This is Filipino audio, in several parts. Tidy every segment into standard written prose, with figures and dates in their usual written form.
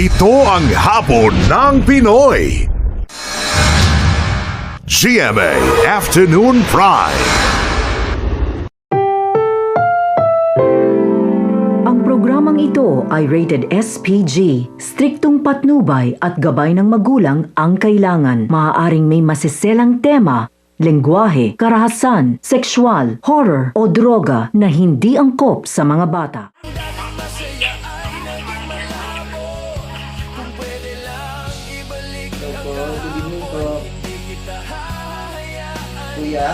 Ito ang Hapon ng Pinoy. GMA Afternoon Prime. Ang programang ito ay rated SPG. Striktong patnubay at gabay ng magulang ang kailangan. Maaaring may masiselang tema, lengguwahe, karahasan, sexual, horror o droga na hindi angkop sa mga bata. Good evening po. Kuya?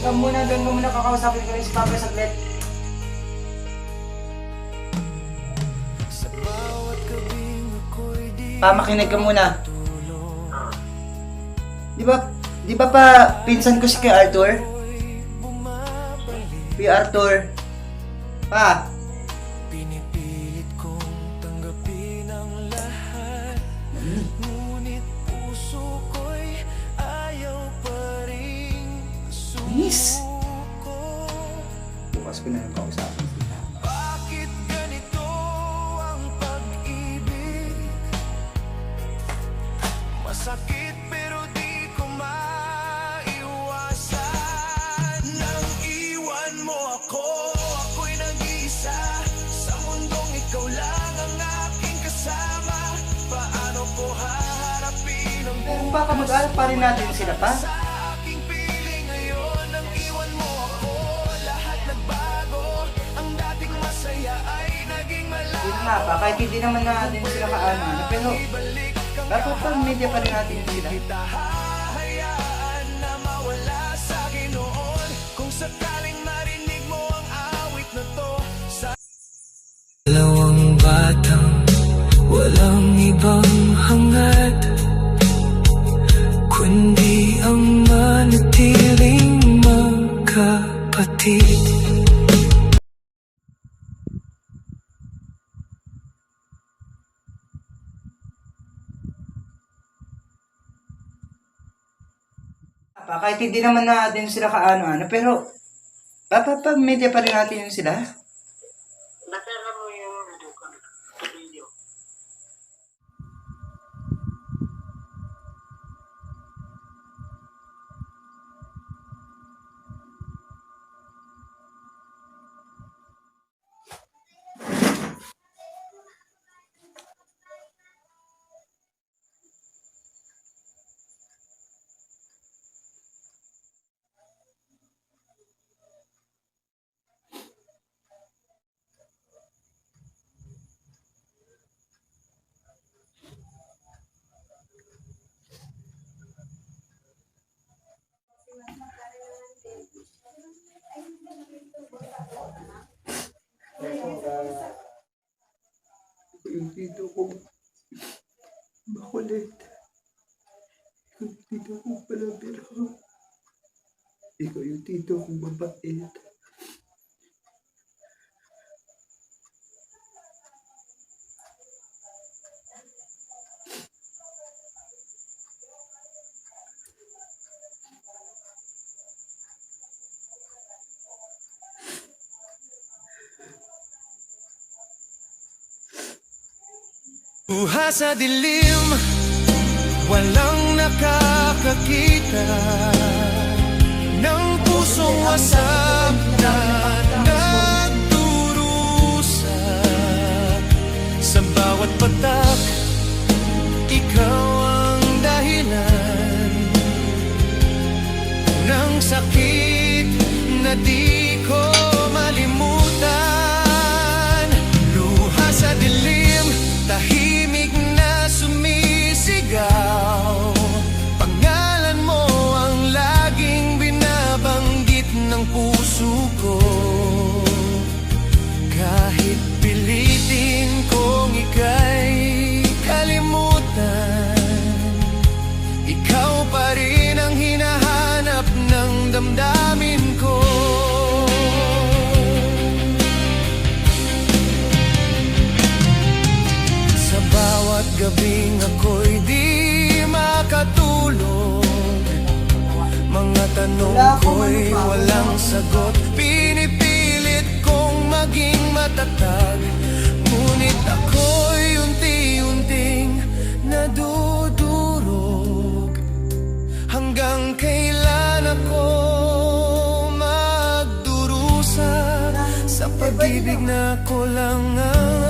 Doon mo muna kakausapin ko rin si Papa saglit. Pa, makinig ka muna. Di ba pa pinsan ko si Kuya Arthur? Kuya Arthur. Pa. Pinipilit kong tanggapin ang lahat, ngunit puso ko'y ayaw pa rin Miss. sumuko. Bukas ko na yung kausapin sila. Bakit ganito ang pag-ibig? Masakit pero di ko maiwasan. Nang iwan mo ako, ako'y nag-iisa. Sa mundong ikaw lang ang aking kasama. Paano ko haharapin ang Pero baka mag-alap pa rin natin sila pa. sa aking piling ngayon? Nang iwan mo ako, lahat nagbago. Ang dating masaya ay naging malayo. Yun nga pa, kahit hindi naman natin sila kaano. Pero dapat pa media pa rin natin sila. Hahayaan na mawala sa Ginoon. Kung sakaling marinig mo ang awit na to sa dalawang batang walang ibang hangad, kundi ang manatiling magkapatid. Pa, kahit hindi naman natin sila kaano-ano, pero dapat pa media pa rin natin sila. Nasara mo yung video. Yung tito ko makulit. Yung tito ko palabiro. Ikaw yung tito kong mabait. Buha sa dilim, walang nakakakita ng pusong wasak na nagdurusa. Sa bawat patak, ikaw ang dahilan ng sakit na di ko malimutan. Luha sa dilim, tahimik na sumisigaw. Pangalan mo ang laging binabanggit ng puso ko. Kahit pilitin kong ika'y kalimutan, ikaw pa rin ang hinahanap ng damdamin ko. Sa bawat gabing ako'y di makatulog, mga tanong ko'y walang sagot. Pinipilit kong maging matatag, ngunit ako pag-ibig na ako lang ang